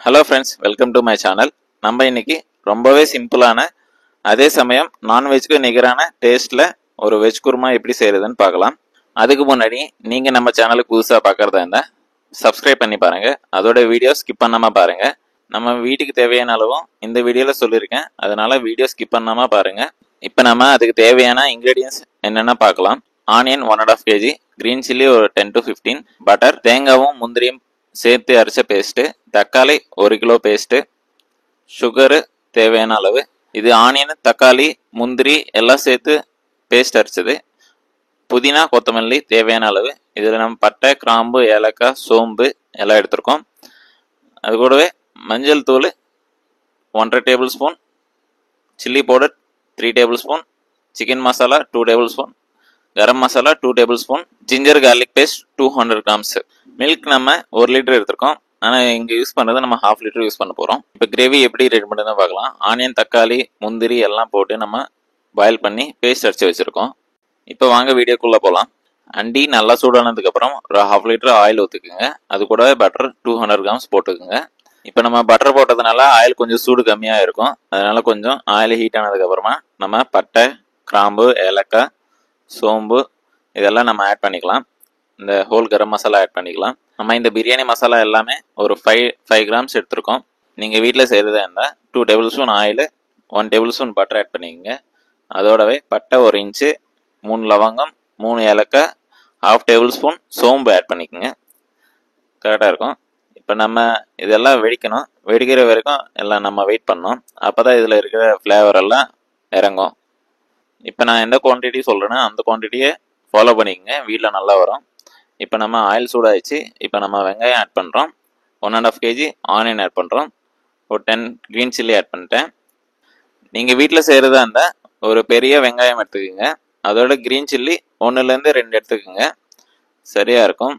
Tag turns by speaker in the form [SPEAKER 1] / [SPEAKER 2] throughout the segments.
[SPEAKER 1] Hello friends, welcome to my channel. நம்ம இன்னைக்கு ரொம்பவே சிம்பிளான அதே சமயம் நான்வெஜ்க்கு நிகரான டேஸ்ட்டில் ஒரு வெஜ் குருமா எப்படி செய்கிறதுன்னு பார்க்கலாம். அதுக்கு முன்னாடி நீங்கள் நம்ம சேனலுக்கு புதுசாக பார்க்குறதா இருந்தால் சப்ஸ்கிரைப் பண்ணி பாருங்கள். அதோட வீடியோ ஸ்கிப் பண்ணாமல் பாருங்கள். நம்ம வீட்டுக்கு தேவையான அளவும் இந்த வீடியோவில் சொல்லியிருக்கேன், அதனால் வீடியோ ஸ்கிப் பண்ணாமல் பாருங்கள். இப்போ நம்ம அதுக்கு தேவையான இன்க்ரீடியன்ஸ் என்னென்ன பார்க்கலாம். ஆனியன் 1.5 kg, க்ரீன் சில்லி ஒரு 10 to 15, பட்டர், தேங்காவும் முந்திரியும் சேர்த்து அரைச்ச பேஸ்ட்டு, தக்காளி 1 கிலோ பேஸ்ட்டு, சுகரு தேவையான அளவு. இது ஆனியன், தக்காளி, முந்திரி எல்லாம் சேர்த்து பேஸ்ட் அரைச்சது. புதினா, கொத்தமல்லி தேவையான அளவு. இதில் நம்ம பட்டை, கிராம்பு, ஏலக்காய், சோம்பு எல்லாம் எடுத்திருக்கோம். அது கூடவே மஞ்சள் தூள் 1.5 table spoon, chilli powder 3 tablespoon, chicken masala 2 tablespoon, garam masala 2 tablespoon, ginger garlic paste 200 grams. Milk நம்ம 1 லிட்டர் எடுத்திருக்கோம், ஆனால் இங்கே யூஸ் பண்ணுறது நம்ம 1/2 லிட்டர் யூஸ் பண்ண போகிறோம். இப்போ கிரேவி எப்படி ரெடி பண்ணுறதுன்னு பார்க்கலாம். ஆனியன், தக்காளி, முந்திரி எல்லாம் போட்டு நம்ம பாயில் பண்ணி பேஸ்ட் அரைச்சி வச்சுருக்கோம். இப்போ வாங்க வீடியோக்குள்ளே போகலாம். அண்டி நல்லா சூடானதுக்கப்புறம் ஒரு 1/2 லிட்டர் ஆயில் ஊற்றுக்குங்க. அது கூடவே பட்டர் 200 கிராம்ஸ் போட்டுக்குங்க. இப்போ நம்ம பட்டர் போட்டதுனால ஆயில் கொஞ்சம் சூடு கம்மியாக இருக்கும், அதனால கொஞ்சம் ஆயில் ஹீட் ஆனதுக்கப்புறமா நம்ம பட்டை, கிராம்பு, ஏலக்காய், சோம்பு இதெல்லாம் நம்ம ஆட் பண்ணிக்கலாம். இந்த ஹோல் கரம் மசாலா ஆட் பண்ணிக்கலாம். நம்ம இந்த பிரியாணி மசாலா எல்லாமே ஒரு 5 கிராம்ஸ் எடுத்திருக்கோம். நீங்கள் வீட்டில் செய்கிறதா இருந்தால் 2 tablespoon oil, 1 table spoon butter add பண்ணிக்கோங்க. அதோடவே பட்டை 1 இன்ச்சு, 3 லவங்கம், 3 ஏலக்காய், 1/2 டேபிள் ஸ்பூன் சோம்பு ஆட் பண்ணிக்கோங்க. கரெக்டாக இருக்கும். இப்போ நம்ம இதெல்லாம் வெடிக்கணும். வெடிக்கிற வரைக்கும் எல்லாம் நம்ம வெயிட் பண்ணோம். அப்போ தான் இதில் இருக்கிற ஃப்ளேவர் எல்லாம் இறங்கும். இப்போ நான் எந்த குவான்டிட்டி சொல்கிறேன்னா அந்த குவான்டிட்டியை ஃபாலோ பண்ணிக்கோங்க, வீட்டில் நல்லா வரும். இப்போ நம்ம ஆயில் சூடாகிடுச்சு. இப்போ நம்ம வெங்காயம் ஆட் பண்ணுறோம். 1.5 kg ஆனியன் ஆட் பண்ணுறோம். ஒரு 10 க்ரீன் சில்லி ஆட் பண்ணிட்டேன். நீங்கள் வீட்டில் செய்கிறதா இருந்தால் ஒரு பெரிய வெங்காயம் எடுத்துக்கோங்க. அதோட க்ரீன் சில்லி 1லேருந்து 2 எடுத்துக்கோங்க, சரியாக இருக்கும்.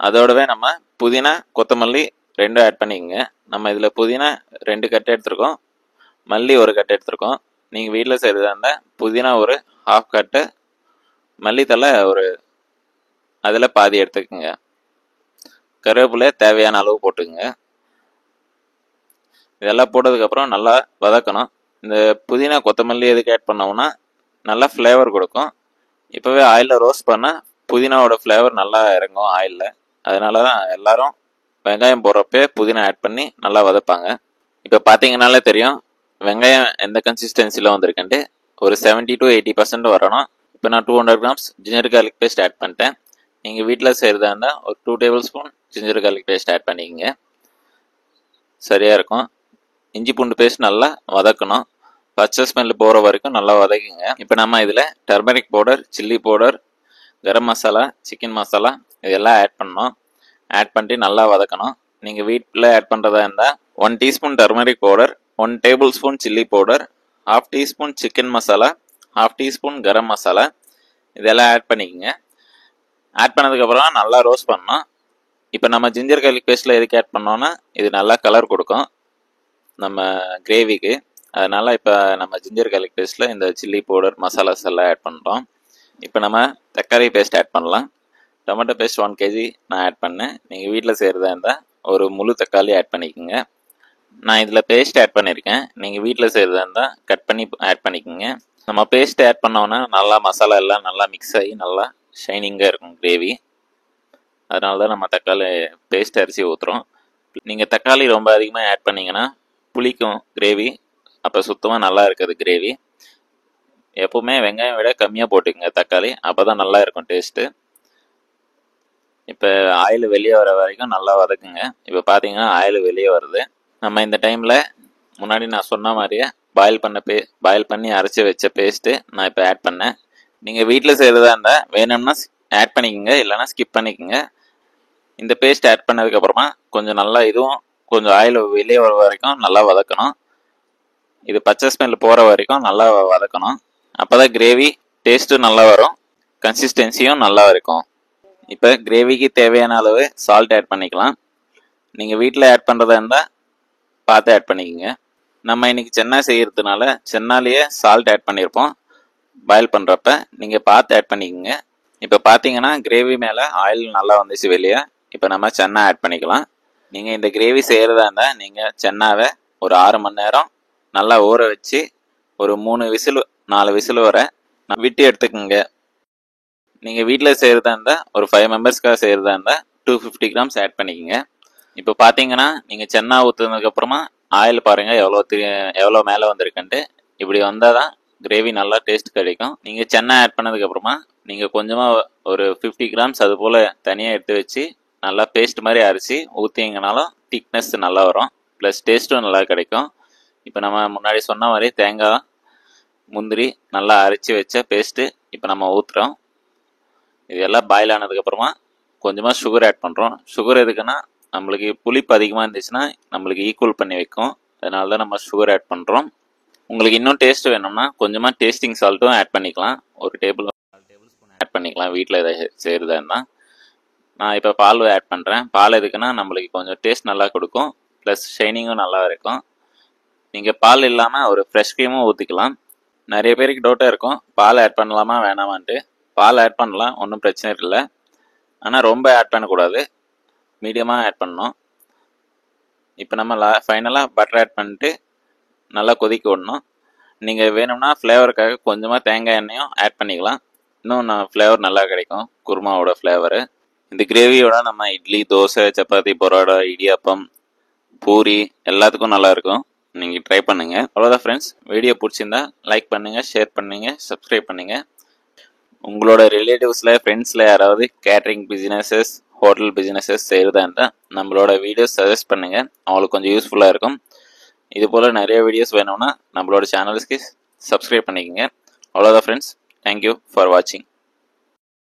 [SPEAKER 1] அதோடவே நம்ம புதினா, கொத்தமல்லி 2 ஆட் பண்ணிக்கோங்க. நம்ம இதில் புதினா 2 கட்டு எடுத்துருக்கோம், மல்லி 1 கட்டு எடுத்துருக்கோம். நீங்கள் வீட்டில் செய்கிறதா இருந்தால் புதினா ஒரு 1/2 கட்டு, மல்லித்தலை ஒரு அதில் பாதி எடுத்துக்கோங்க. கருவேப்பிலை தேவையான அளவு போட்டுக்குங்க. இதெல்லாம் போட்டதுக்கப்புறம் நல்லா வதக்கணும். இந்த புதினா, கொத்தமல்லி எதுக்கு ஆட் பண்ணோம்னா நல்லா ஃப்ளேவர் கொடுக்கும். இப்போவே ஆயிலில் ரோஸ்ட் பண்ணால் புதினாவோட ஃப்ளேவர் நல்லா இறங்கும் ஆயிலில். அதனால தான் எல்லாரும் வெங்காயம் போடுறப்பே புதினா ஆட் பண்ணி நல்லா வதப்பாங்க. இப்போ பார்த்தீங்கன்னாலே தெரியும் வெங்காயம் எந்த கன்சிஸ்டன்சியில் வந்திருக்குன்ட்டு. ஒரு 70 to 80% வரணும். இப்போ நான் 200 grams ginger garlic paste add பண்ணிட்டேன். நீங்கள் வீட்டில் செய்கிறதா இருந்தால் ஒரு 2 tablespoon ginger garlic paste add பண்ணிக்கோங்க, சரியாக இருக்கும். இஞ்சி பூண்டு பேஸ்ட் நல்லா வதக்கணும். பச்சை ஸ்மெல் போகிற வரைக்கும் நல்லா வதக்குங்க. இப்போ நம்ம இதில் turmeric powder, chilli powder, garam masala, chicken masala இதெல்லாம் ஆட் பண்ணணும். ஆட் பண்ணிட்டு நல்லா வதக்கணும். நீங்கள் வீட்டில் ஆட் பண்ணுறதா இருந்தால் 1 teaspoon turmeric powder, 1 table spoon chilli powder, 1/2 teaspoon chicken masala, 1/2 teaspoon garam masala இதெல்லாம் ஆட் பண்ணிக்கோங்க. ஆட் பண்ணதுக்கப்புறம் நல்லா ரோஸ்ட் பண்ணணும். இப்போ நம்ம ஜிஞ்சர் கார்லிக் பேஸ்ட்டில் எதுக்கு ஆட் பண்ணோன்னா இது நல்லா கலர் கொடுக்கும் நம்ம கிரேவிக்கு. அதனால் இப்போ நம்ம ஜிஞ்சர் கார்லிக் பேஸ்ட்டில் இந்த சில்லி பவுடர், மசாலாஸ் எல்லாம் ஆட் பண்ணுறோம். இப்போ நம்ம தக்காளி பேஸ்ட் ஆட் பண்ணலாம். டொமேட்டோ பேஸ்ட் 1 kg நான் ஆட் பண்ணேன். நீங்கள் வீட்டில் செய்கிறதா இருந்தால் ஒரு முழு தக்காளி ஆட் பண்ணிக்கோங்க. நான் இதில் பேஸ்ட் ஆட் பண்ணியிருக்கேன். நீங்கள் வீட்டில் செய்கிறதா இருந்தால் கட் பண்ணி ஆட் பண்ணிக்கோங்க. நம்ம பேஸ்ட் ஆட் பண்ணோன்னா நல்லா மசாலா எல்லாம் நல்லா மிக்ஸ் ஆகி நல்லா ஷைனிங்காக இருக்கும் கிரேவி. அதனால தான் நம்ம தக்காளி பேஸ்ட் அரிசி ஊற்றுறோம். நீங்கள் தக்காளி ரொம்ப அதிகமாக ஆட் பண்ணிங்கன்னா புளிக்கும் கிரேவி, அப்போ சுத்தமாக நல்லா இருக்காது கிரேவி. எப்போவுமே வெங்காயம் விட கம்மியாக போட்டுக்கோங்க தக்காளி, அப்போ தான் நல்லா இருக்கும் டேஸ்ட்டு. இப்போ ஆயில் வெளியே வர வரைக்கும் நல்லா வதக்குங்க. இப்போ பார்த்தீங்கன்னா ஆயில் வெளியே வருது. நம்ம இந்த டைமில் முன்னாடி நான் சொன்ன மாதிரியே பாயில் பண்ணி அரைச்சி வச்ச பேஸ்ட்டு நான் இப்போ ஆட் பண்ணேன். நீங்கள் வீட்டில் செய்கிறதா இருந்தால் வேணும்னா ஆட் பண்ணிக்கோங்க, இல்லைனா ஸ்கிப் பண்ணிக்கோங்க. இந்த பேஸ்ட் ஆட் பண்ணதுக்கப்புறமா கொஞ்சம் நல்லா இதுவும் கொஞ்சம் ஆயில் வெளியே வர வரைக்கும் நல்லா வதக்கணும். இது பச்சை ஸ்மெல் போகிற வரைக்கும் நல்லா வதக்கணும். அப்போ தான் கிரேவி டேஸ்ட்டும் நல்லா வரும், கன்சிஸ்டன்சியும் நல்லா இருக்கும். இப்போ கிரேவிக்கு தேவையான அளவு சால்ட் ஆட் பண்ணிக்கலாம். நீங்கள் வீட்டில் ஆட் பண்ணுறதா இருந்தால் பார்த்து ஆட் பண்ணிக்கோங்க. நம்ம இன்றைக்கி சென்னா செய்கிறதுனால சென்னாலேயே சால்ட் ஆட் பண்ணியிருப்போம் பாயில் பண்ணுறப்ப, நீங்கள் பார்த்து ஆட் பண்ணிக்கோங்க. இப்போ பார்த்தீங்கன்னா கிரேவி மேலே ஆயில் நல்லா வந்துச்சு வெளியே. இப்போ நம்ம சென்னா ஆட் பண்ணிக்கலாம். நீங்கள் இந்த கிரேவி செய்கிறதா இருந்தால் நீங்கள் சென்னாவை ஒரு 6 மணி நேரம் நல்லா ஊற வச்சு ஒரு 3 விசில் 4 விசில் வர விட்டு எடுத்துக்கோங்க. நீங்கள் வீட்டில் செய்கிறதா இருந்தால் ஒரு 5 மெம்பர்ஸ்க்காக செய்கிறதா இருந்தால் 250 கிராம்ஸ் ஆட் பண்ணிக்கோங்க. இப்போ பார்த்தீங்கன்னா நீங்கள் சென்னா ஊற்றுனதுக்கப்புறமா ஆயில் பாருங்கள் எவ்வளோ மேலே வந்திருக்குன்ட்டு. இப்படி வந்தால் தான் கிரேவி நல்லா டேஸ்ட் கிடைக்கும். நீங்கள் சென்னா ஆட் பண்ணதுக்கப்புறமா நீங்கள் கொஞ்சமாக ஒரு 50 கிராம்ஸ் அது போல் தனியாக எடுத்து வச்சு நல்லா பேஸ்ட் மாதிரி அரைச்சி ஊற்றிங்கனாலும் திக்னஸ் நல்லா வரும், ப்ளஸ் டேஸ்ட்டும் நல்லா கிடைக்கும். இப்போ நம்ம முன்னாடி சொன்ன மாதிரி தேங்காய் முந்திரி நல்லா அரைச்சி வச்ச பேஸ்ட்டு இப்போ நம்ம ஊற்றுறோம். இது எல்லாம் பாயில் ஆனதுக்கப்புறமா கொஞ்சமாக சுகர் ஆட் பண்ணுறோம். சுகர் எதுக்குன்னா நம்மளுக்கு புளிப்பு அதிகமாக இருந்துச்சுன்னா நம்மளுக்கு ஈக்குவல் பண்ணி வைக்கும், அதனால தான் நம்ம சுகர் ஆட் பண்ணுறோம். உங்களுக்கு இன்னும் டேஸ்ட் வேணும்னா கொஞ்சமாக டேஸ்டிங் சால்ட்டும் ஆட் பண்ணிக்கலாம். ஒரு டேபிள் ஸ்பூன் ஆட் பண்ணிக்கலாம் வீட்டில் எதை செய்கிறதா இருந்தால். நான் இப்போ பால் ஆட் பண்ணுறேன். பால் எதுக்குன்னா நம்மளுக்கு கொஞ்சம் டேஸ்ட் நல்லா கொடுக்கும், ப்ளஸ் ஷைனிங்கும் நல்லா இருக்கும். நீங்கள் பால் இல்லாமல் ஒரு ஃப்ரெஷ் க்ரீமும் ஊற்றிக்கலாம். நிறைய பேருக்கு டவுட்டாக இருக்கும் பால் ஆட் பண்ணலாமா வேணாமான்ட்டு. பால் ஆட் பண்ணலாம், ஒன்றும் பிரச்சனை இல்லை. ஆனால் ரொம்ப ஆட் பண்ணக்கூடாது, மீடியமாக ஆட் பண்ணணும். இப்போ நம்ம ஃபைனலாக பட்டர் ஆட் பண்ணிட்டு நல்லா கொதிக்க விடணும். நீங்கள் வேணும்னா ஃப்ளேவருக்காக கொஞ்சமாக தேங்காய் எண்ணெயும் ஆட் பண்ணிக்கலாம், இன்னும் ஃப்ளேவர் நல்லா கிடைக்கும் குருமாவோட ஃப்ளேவரு. இந்த கிரேவியோட நம்ம இட்லி, தோசை, சப்பாத்தி, பரோட்டா, இடியாப்பம், பூரி எல்லாத்துக்கும் நல்லாயிருக்கும். நீங்கள் ட்ரை பண்ணுங்கள். அவ்வளோதான் ஃப்ரெண்ட்ஸ். வீடியோ பிடிச்சிருந்தா லைக் பண்ணுங்கள், ஷேர் பண்ணுங்கள், சப்ஸ்கிரைப் பண்ணுங்கள். உங்களோட ரிலேட்டிவ்ஸில், ஃப்ரெண்ட்ஸில் யாராவது கேட்ரிங் பிஸ்னஸஸ், ஹோட்டல் பிஸ்னஸஸ் செய்கிறதா இருந்தால் நம்மளோட வீடியோஸ் சஜஸ்ட் பண்ணுங்கள், அவங்களுக்கு கொஞ்சம் யூஸ்ஃபுல்லாக இருக்கும். இது போல் நிறைய வீடியோஸ் வேணும்னா நம்மளோட சேனல்ஸ்க்கு சப்ஸ்கிரைப் பண்ணிக்கோங்க. அவ்வளோதான் ஃப்ரெண்ட்ஸ். தேங்க்யூ ஃபார் வாட்சிங்.